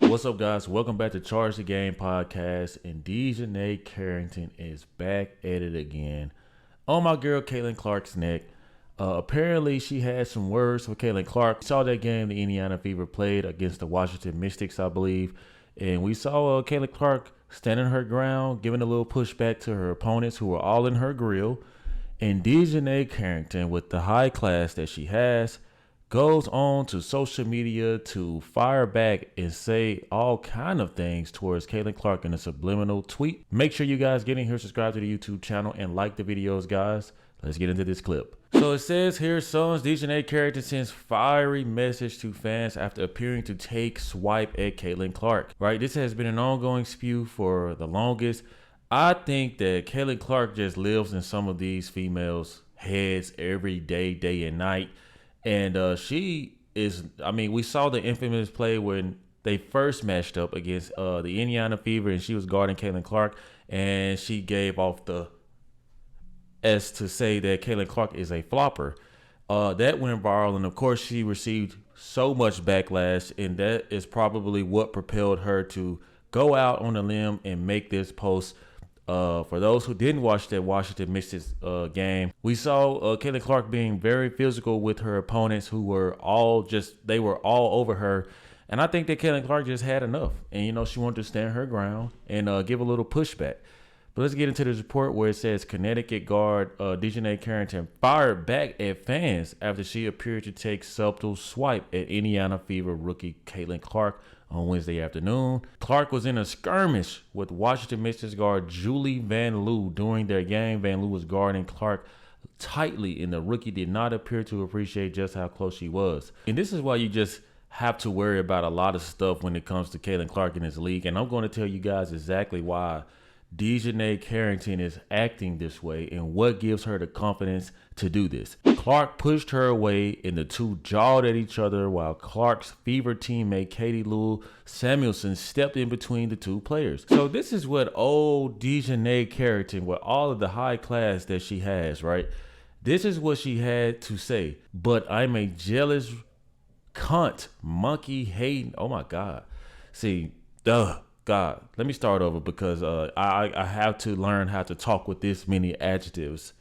What's up, guys? Welcome back to Charge the Game podcast. And Dejonai Carrington is back at it again on my girl Caitlin Clark's neck. Apparently, she had some words for Caitlin Clark. We saw that game the Indiana Fever played against the Washington Mystics, I believe. And we saw Caitlin Clark standing her ground, giving a little pushback to her opponents who were all in her grill. And Dejonai Carrington, with the high class that she has, goes on to social media to fire back and say all kind of things towards Caitlin Clark in a subliminal tweet. Make sure you guys get in here, subscribe to the YouTube channel, and like the videos, guys. Let's get into this clip. So it says here, Sons, Dejonai Carrington sends fiery message to fans after appearing to take swipe at Caitlin Clark. Right, this has been an ongoing spew for the longest. I think that Caitlin Clark just lives in some of these females' heads every day, day and night. And she is, I mean, we saw the infamous play when they first matched up against the Indiana Fever, and she was guarding Caitlin Clark, and she gave off the S to say that Caitlin Clark is a flopper. That went viral, and of course she received so much backlash, and that is probably what propelled her to go out on a limb and make this post. For those who didn't watch that Washington Mystics game, we saw Caitlin Clark being very physical with her opponents who were they were all over her. And I think that Caitlin Clark just had enough. And, you know, she wanted to stand her ground and give a little pushback. But let's get into this report where it says Connecticut guard Dejonai Carrington fired back at fans after she appeared to take subtle swipe at Indiana Fever rookie Caitlin Clark on Wednesday afternoon. Clark was in a skirmish with Washington Mystics guard Julie Van Loo during their game. Van Loo was guarding Clark tightly, and the rookie did not appear to appreciate just how close she was. And this is why you just have to worry about a lot of stuff when it comes to Caitlin Clark in this league. And I'm going to tell you guys exactly why Dejonai Carrington is acting this way and what gives her the confidence to do this. Clark pushed her away and the two jawed at each other while Clark's Fever teammate Katie Lou Samuelson stepped in between the two players. So this is what old Dejonai Carrington, with all of the high class that she has, right? This is what she had to say. But I'm a jealous cunt, monkey hating. Oh my God. See, God, let me start over because I have to learn how to talk with this many adjectives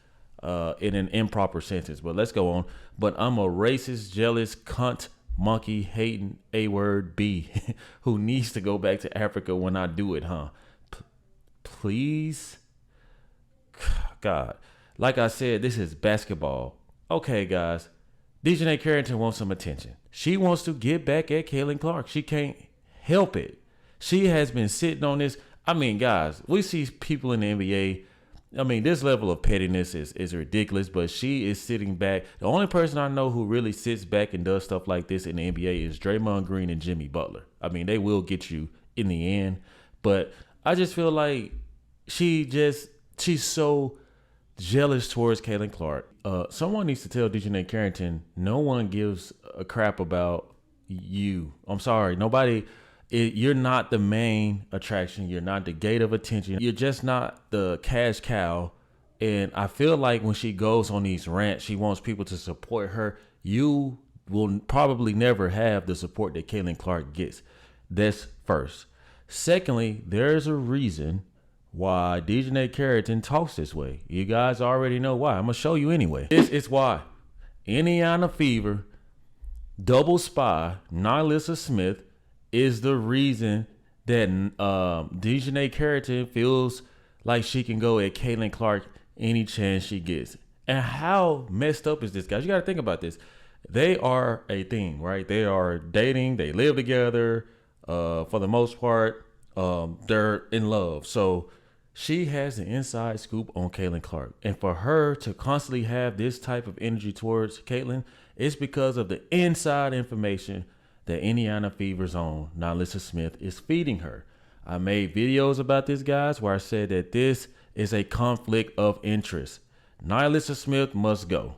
in an improper sentence. But let's go on. But I'm a racist, jealous, cunt, monkey, hating, A-word, B, who needs to go back to Africa when I do it, huh? Please? God. Like I said, this is basketball. Okay, guys. Dejonai Carrington wants some attention. She wants to get back at Caitlin Clark. She can't help it. She has been sitting on this. I mean, guys, we see people in the NBA. I mean, this level of pettiness is ridiculous, but she is sitting back. The only person I know who really sits back and does stuff like this in the NBA is Draymond Green and Jimmy Butler. I mean, they will get you in the end, but I just feel like she's so jealous towards Caitlin Clark. Someone needs to tell Dejonai Carrington, no one gives a crap about you. I'm sorry, nobody. You're not the main attraction. You're not the gate of attention. You're just not the cash cow. And I feel like when she goes on these rants, she wants people to support her. You will probably never have the support that Caitlin Clark gets. That's first. Secondly, there's a reason why Dejonai Carrington talks this way. You guys already know why. I'm going to show you anyway. It's why. Indiana Fever, double spy, Nylissa Smith, is the reason that Dejonai Carrington feels like she can go at Caitlin Clark any chance she gets. And how messed up is this, guys? You got to think about this. They are a thing, right? They are dating. They live together. For the most part, they're in love. So she has the inside scoop on Caitlin Clark. And for her to constantly have this type of energy towards Caitlin, it's because of the inside information that Indiana Fever's own Nylissa Smith is feeding her. I made videos about this, guys, where I said that this is a conflict of interest. Nylissa Smith must go.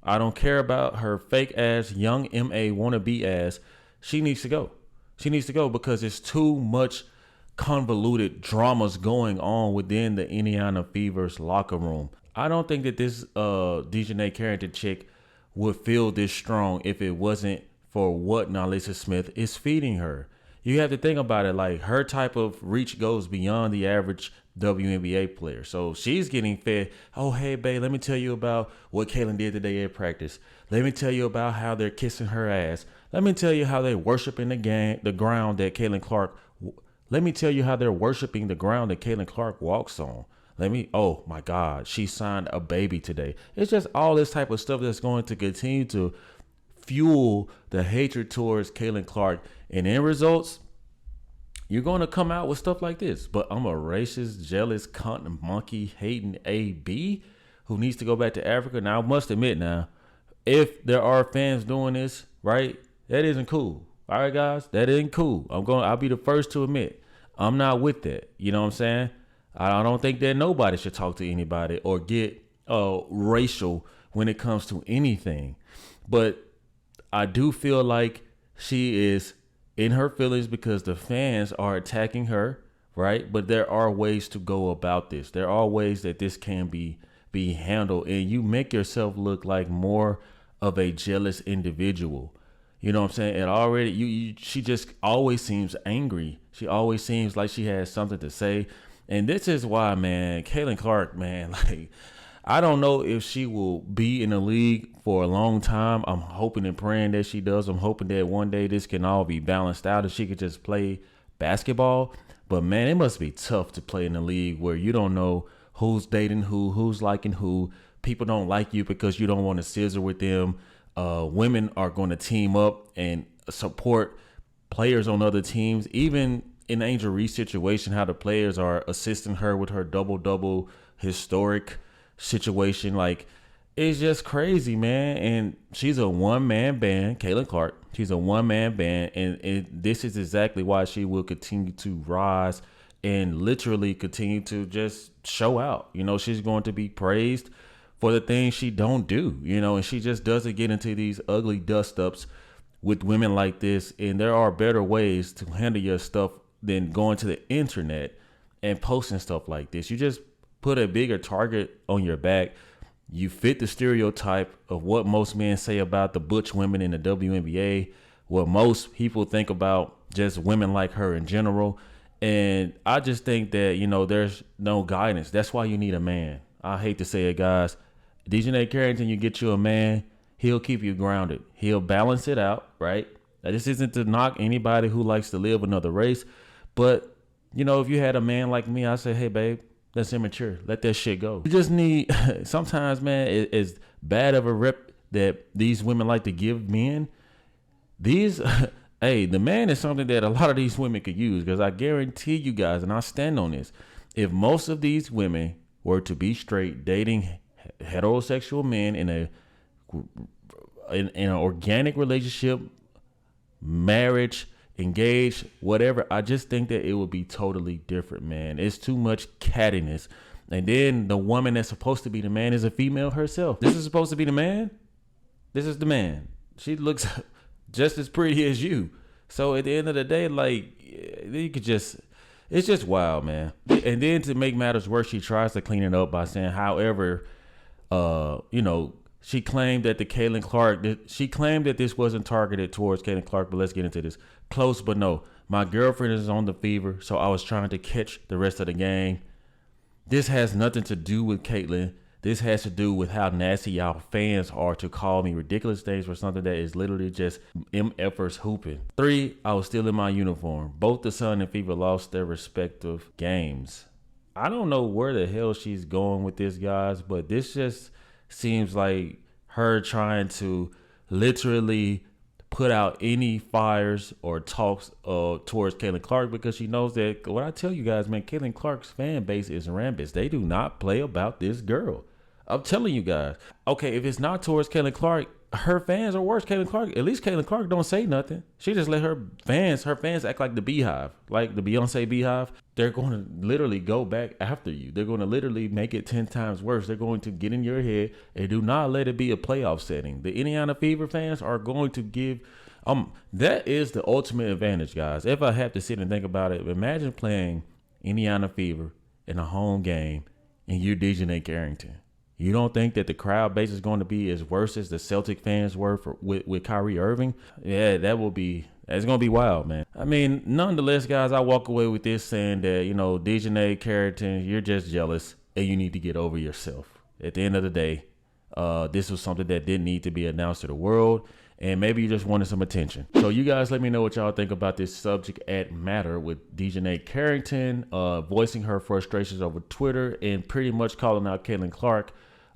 I don't care about her fake ass, young MA wannabe ass. She needs to go. She needs to go because it's too much convoluted dramas going on within the Indiana Fever's locker room. I don't think that this Dejonai Carrington chick would feel this strong if it wasn't for what Nylissa Smith is feeding her. you have to think about it. Like, her type of reach goes beyond the average WNBA player. So she's getting fed, oh, hey, babe, let me tell you about what Kaylin did today at practice. Let me tell you about how they're kissing her ass. Let me tell you how they worshiping the ground that Caitlin Clark. Let me tell you how they're worshiping the ground that Caitlin Clark walks on. Oh my God, she signed a baby today. It's just all this type of stuff that's going to continue to fuel the hatred towards Caitlin Clark. And in results, you're going to come out with stuff like this. But I'm a racist, jealous, cunt, monkey, hating AB who needs to go back to Africa. Now, I must admit now, if there are fans doing this, right, that isn't cool. All right, guys, that isn't cool. I'll be the first to admit I'm not with that. You know what I'm saying? I don't think that nobody should talk to anybody or get racial when it comes to anything. But I do feel like she is in her feelings because the fans are attacking her, right? But there are ways to go about this. There are ways that this can be handled, and you make yourself look like more of a jealous individual. You know what I'm saying? And already she just always seems angry. She always seems like she has something to say. And this is why, man, Caitlin Clark, man, like, I don't know if she will be in the league for a long time. I'm hoping and praying that she does. I'm hoping that one day this can all be balanced out and she could just play basketball. But, man, it must be tough to play in the league where you don't know who's dating who's liking who. People don't like you because you don't want to scissor with them. Women are going to team up and support players on other teams. Even in Angel Reese situation, how the players are assisting her with her double-double historic situation. Like, it's just crazy, man. And she's a one-man band, Caitlin Clark. She's a one-man band, and this is exactly why she will continue to rise and literally continue to just show out. You know, she's going to be praised for the things she don't do, you know, and she just doesn't get into these ugly dust-ups with women like this. And there are better ways to handle your stuff than going to the internet and posting stuff like this. You just put a bigger target on your back. You fit the stereotype of what most men say about the butch women in the WNBA, what most people think about just women like her in general. And I just think that, you know, there's no guidance. That's why you need a man. I hate to say it, guys. Dejonai Carrington, you get you a man, he'll keep you grounded. He'll balance it out, right? Now, this isn't to knock anybody who likes to live another race. But, you know, if you had a man like me, I'd say, hey, babe, that's immature. Let that shit go. You just need, sometimes, man, it's bad of a rep that these women like to give men. These, hey, the man is something that a lot of these women could use, because I guarantee you guys, and I stand on this, if most of these women were to be straight, dating heterosexual men in an organic relationship, marriage, engaged, whatever, I just think that it would be totally different, man. It's too much cattiness. And then the woman that's supposed to be the man is a female herself. This is supposed to be the man. This is the man. She looks just as pretty as you. So at the end of the day, like, you could just, it's just wild, man. And then to make matters worse, she tries to clean it up by saying, however, you know, she claimed that she claimed that this wasn't targeted towards Caitlin Clark, but let's get into this. Close, but no. My girlfriend is on the fever, so I was trying to catch the rest of the game. This has nothing to do with Caitlin. This has to do with how nasty y'all fans are to call me ridiculous things for something that is literally just MFers hooping. 3, I was still in my uniform. Both the Sun and Fever lost their respective games. I don't know where the hell she's going with this, guys, but this just seems like her trying to literally put out any fires or talks towards Caitlin Clark, because she knows that, what I tell you guys, man, Caitlin Clark's fan base is rampant. They do not play about this girl. I'm telling you guys. Okay, if it's not towards Caitlin Clark, her fans are worse. Caitlin Clark, at least Caitlin Clark don't say nothing. She just let her fans act like the Beehive, like the Beyonce Beehive. They're going to literally go back after you. They're going to literally make it 10 times worse. They're going to get in your head and do not let it be a playoff setting. The Indiana Fever fans are going to give, that is the ultimate advantage, guys. If I have to sit and think about it, imagine playing Indiana Fever in a home game and you're Dejonai Carrington. You don't think that the crowd base is going to be as worse as the Celtic fans were with Kyrie Irving? Yeah, that's going to be wild, man. I mean, nonetheless, guys, I walk away with this saying that, Dejonai, Carrington, you're just jealous and you need to get over yourself. At the end of the day, this was something that didn't need to be announced to the world, and maybe you just wanted some attention. So you guys let me know what y'all think about this subject at matter with Dejonai Carrington voicing her frustrations over Twitter and pretty much calling out Caitlin Clark,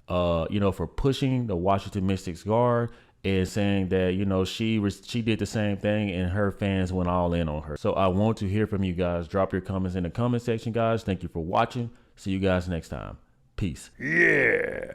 for pushing the Washington Mystics guard and saying that, she did the same thing and her fans went all in on her. So I want to hear from you guys. Drop your comments in the comment section, guys. Thank you for watching. See you guys next time. Peace. Yeah.